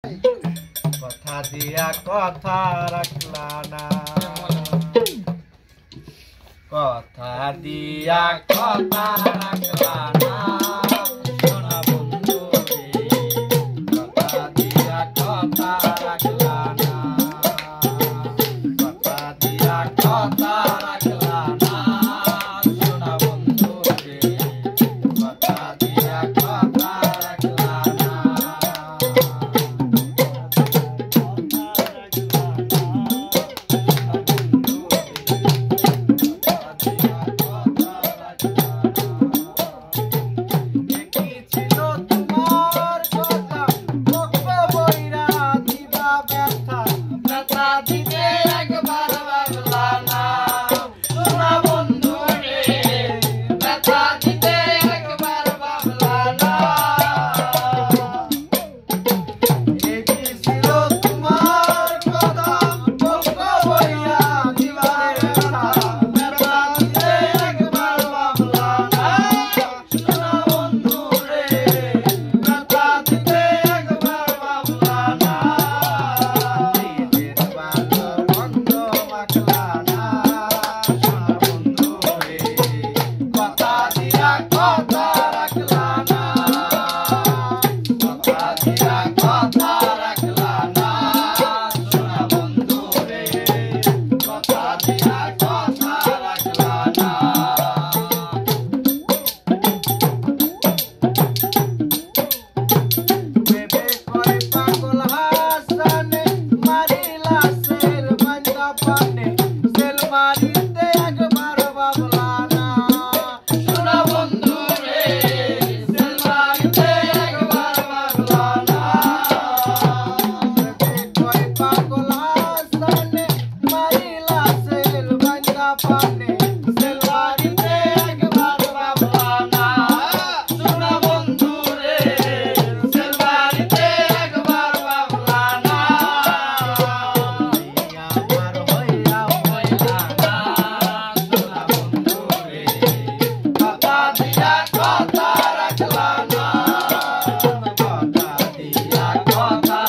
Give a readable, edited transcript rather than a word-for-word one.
কথা দিয়া কথা রাখলা না, কথা দিয়া কথা রাখলা না, সোনা বন্ধু রে, কথা দিয়া কথা রাখলা না, কথা দিয়া কথা রাখলা না, সোনা বন্ধু রে, কথা দিয়া কথা রাখলা না। কথা